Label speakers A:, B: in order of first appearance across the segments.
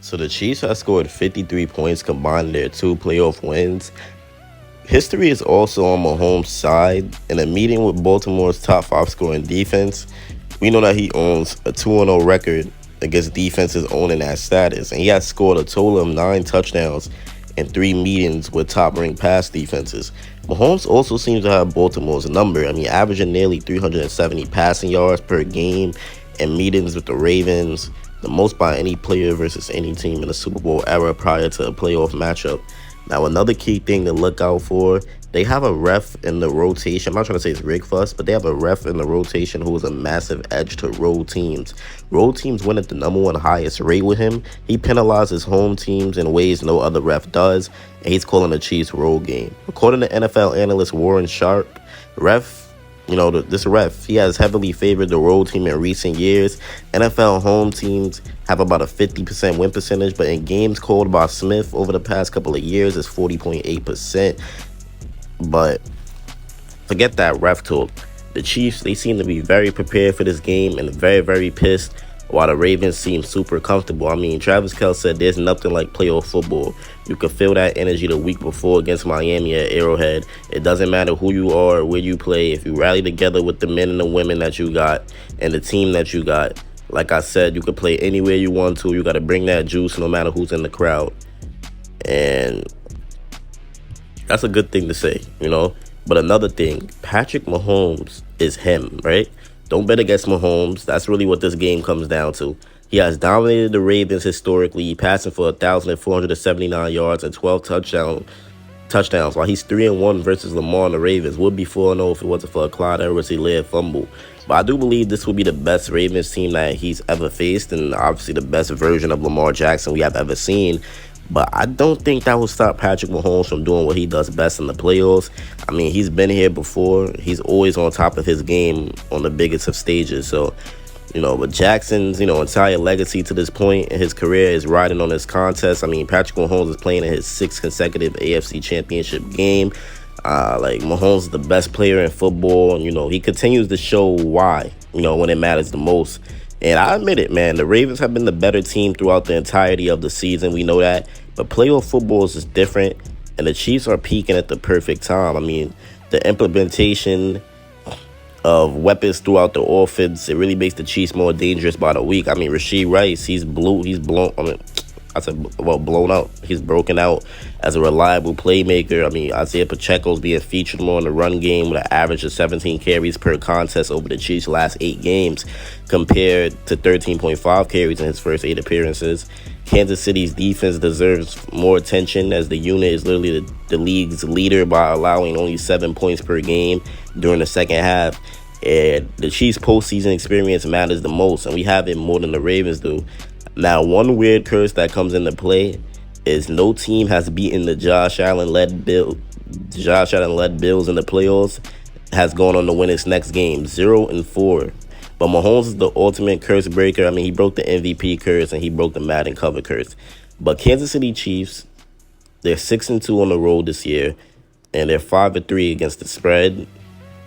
A: So the Chiefs have scored 53 points combined in their two playoff wins. History is also on Mahomes' side. In a meeting with Baltimore's top five scoring defense, we know that he owns a 2-0 record against defenses owning that status. And he has scored a total of 9 touchdowns in 3 meetings with top-ranked pass defenses. Mahomes also seems to have Baltimore's number. I mean, averaging nearly 370 passing yards per game in meetings with the Ravens, the most by any player versus any team in the Super Bowl era prior to a playoff matchup. Now, another key thing to look out for, they have a ref in the rotation. I'm not trying to say it's Rick Fuss, but they have a ref in the rotation who is a massive edge to road teams. Road teams win at the #1 highest rate with him. He penalizes home teams in ways no other ref does, and he's calling the Chiefs road game. According to NFL analyst Warren Sharp, this ref, he has heavily favored the road team in recent years. NFL home teams have about a 50% win percentage, but in games called by Smith over the past couple of years, it's 40.8%. But forget that ref talk. The Chiefs, they seem to be very prepared for this game and very, very pissed, while the Ravens seem super comfortable. I mean, Travis Kelce said there's nothing like playoff football. You could feel that energy the week before against Miami at Arrowhead. It doesn't matter who you are or where you play. If you rally together with the men and the women that you got and the team that you got, like I said, you could play anywhere you want to. You got to bring that juice no matter who's in the crowd. And that's a good thing to say, But another thing, Patrick Mahomes is him, right? Don't bet against Mahomes. That's really what this game comes down to. He has dominated the Ravens historically, passing for 1,479 yards and 12 touchdowns, while he's 3-1 versus Lamar and the Ravens. Would be 4-0 if it wasn't for a Clyde Edwards-Helaire fumble. But I do believe this will be the best Ravens team that he's ever faced, and obviously the best version of Lamar Jackson we have ever seen. But I don't think that will stop Patrick Mahomes from doing what he does best in the playoffs. I mean, he's been here before. He's always on top of his game on the biggest of stages. So, but Jackson's, entire legacy to this point in his career is riding on this contest. I mean, Patrick Mahomes is playing in his 6th consecutive AFC Championship game. Mahomes is the best player in football. And, he continues to show why, when it matters the most. And I admit it, man, the Ravens have been the better team throughout the entirety of the season. We know that. But playoff football is just different. And the Chiefs are peaking at the perfect time. I mean, the implementation of weapons throughout the offense, it really makes the Chiefs more dangerous by the week. I mean, Rashee Rice, he's blown out. He's broken out as a reliable playmaker. I mean, Isaiah Pacheco's being featured more in the run game with an average of 17 carries per contest over the Chiefs' last 8 games, compared to 13.5 carries in his first 8 appearances. Kansas City's defense deserves more attention, as the unit is literally the league's leader by allowing only 7 points per game during the second half. And the Chiefs' postseason experience matters the most, and we have it more than the Ravens do. Now, one weird curse that comes into play is no team has beaten the Josh Allen-led Bills in the playoffs has gone on to win its next game, 0-4. But Mahomes is the ultimate curse breaker. I mean, he broke the MVP curse and he broke the Madden cover curse. But Kansas City Chiefs, they're 6-2 on the road this year, and they're 5-3 against the spread,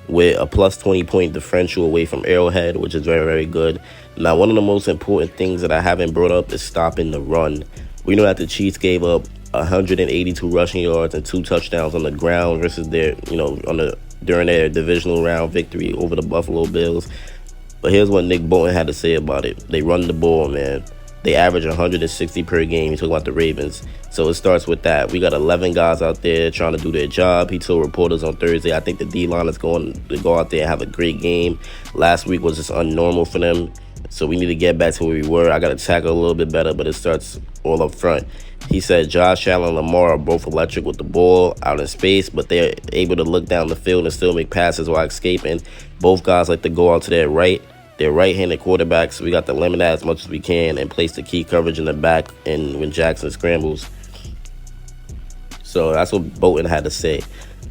A: with a plus 20-point differential away from Arrowhead, which is very, very good. Now, one of the most important things that I haven't brought up is stopping the run. We know that the Chiefs gave up 182 rushing yards and 2 touchdowns on the ground versus during their divisional round victory over the Buffalo Bills. But here's what Nick Bolton had to say about it. They run the ball, man. They average 160 per game. He's talking about the Ravens. So it starts with that. We got 11 guys out there trying to do their job. He told reporters on Thursday, I think the D-line is going to go out there and have a great game. Last week was just unnormal for them. So we need to get back to where we were. I got to tackle a little bit better, but it starts all up front. He said Josh Allen and Lamar are both electric with the ball out in space, but they're able to look down the field and still make passes while escaping. Both guys like to go out to their right. They're right-handed quarterbacks, so we got to limit that as much as we can and place the key coverage in the back and when Jackson scrambles. So that's what Bolton had to say.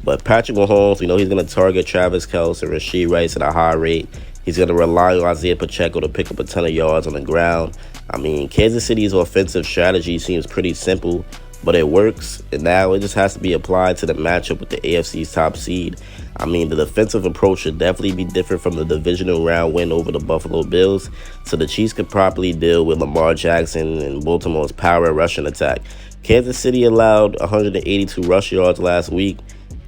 A: But Patrick Mahomes, we know he's going to target Travis Kelce and Rashee Rice at a high rate. He's going to rely on Isaiah Pacheco to pick up a ton of yards on the ground. I mean, Kansas City's offensive strategy seems pretty simple. but it works. And now it just has to be applied to the matchup with the AFC's top seed. I mean, the defensive approach should definitely be different from the divisional round win over the Buffalo Bills, so the Chiefs could properly deal with Lamar Jackson and Baltimore's power rushing attack. Kansas City allowed 182 rush yards last week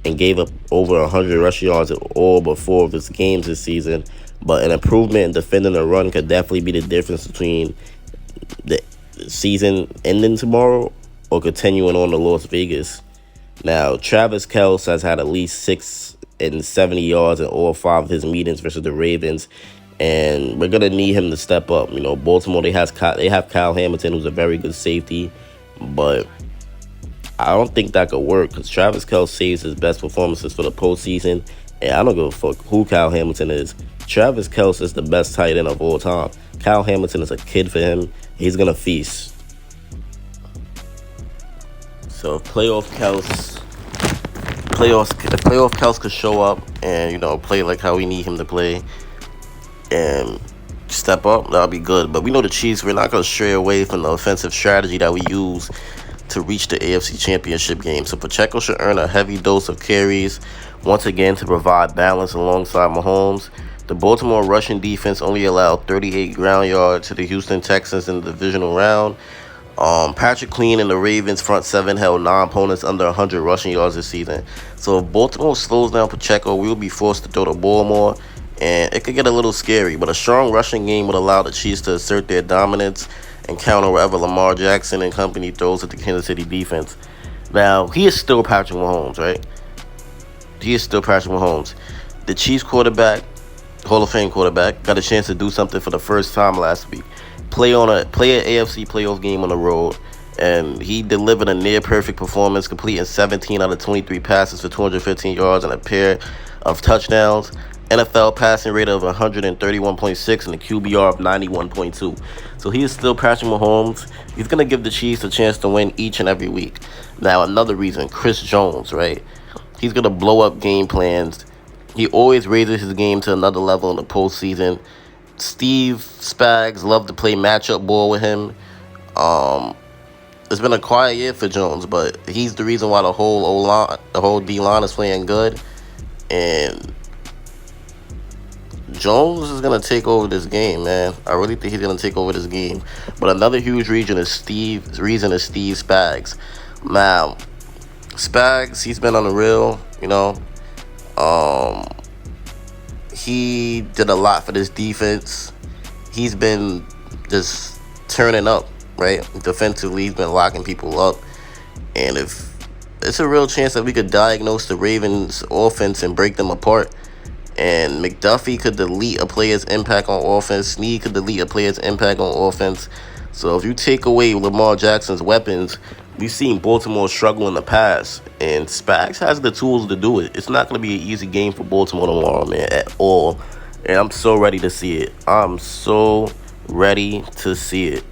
A: and gave up over 100 rush yards in all but 4 of its games this season, but an improvement in defending the run could definitely be the difference between the season ending tomorrow or continuing on to Las Vegas. Now, Travis Kelce has had at least 670 yards in all 5 of his meetings versus the Ravens, and we're gonna need him to step up. You know, Baltimore, they have Kyle Hamilton, who's a very good safety, but I don't think that could work because Travis Kelce saves his best performances for the postseason, and I don't give a fuck who Kyle Hamilton is. Travis Kelce is the best tight end of all time. Kyle Hamilton is a kid for him. He's gonna feast. So if playoff Kelce could show up and, you know, play like how we need him to play and step up, that'll be good. But we know the Chiefs, we're not gonna stray away from the offensive strategy that we use to reach the AFC Championship game. So Pacheco should earn a heavy dose of carries once again to provide balance alongside Mahomes. The Baltimore rushing defense only allowed 38 ground yards to the Houston Texans in the divisional round. Patrick Queen and the Ravens front 7 held 9 opponents under 100 rushing yards this season. So if Baltimore slows down Pacheco, we will be forced to throw the ball more, and it could get a little scary. But a strong rushing game would allow the Chiefs to assert their dominance and counter wherever Lamar Jackson and company throws at the Kansas City defense. Now, he is still Patrick Mahomes, right? He is still Patrick Mahomes. The Chiefs quarterback, Hall of Fame quarterback, got a chance to do something for the first time last week. Play an AFC playoff game on the road, and he delivered a near-perfect performance, completing 17 out of 23 passes for 215 yards and a pair of touchdowns. NFL passing rate of 131.6 and a QBR of 91.2. So he is still Patrick Mahomes. He's going to give the Chiefs a chance to win each and every week. Now, another reason, Chris Jones, right? He's going to blow up game plans. He always raises his game to another level in the postseason. Steve Spags love to play matchup ball with him. It's been a quiet year for Jones, but he's the reason why the whole D-line is playing good. And Jones is going to take over this game, man. I really think he's going to take over this game. But another huge reason is Steve Spags. Now, Spags, he's been on the real, you know. He did a lot for this defense. He's been just turning up, right? Defensively, he's been locking people up. And if it's a real chance that we could diagnose the Ravens' offense and break them apart. And McDuffie could delete a player's impact on offense. Snead could delete a player's impact on offense. So if you take away Lamar Jackson's weapons, we've seen Baltimore struggle in the past. And Spags has the tools to do it. It's not going to be an easy game for Baltimore tomorrow, man, at all. And I'm so ready to see it. I'm so ready to see it.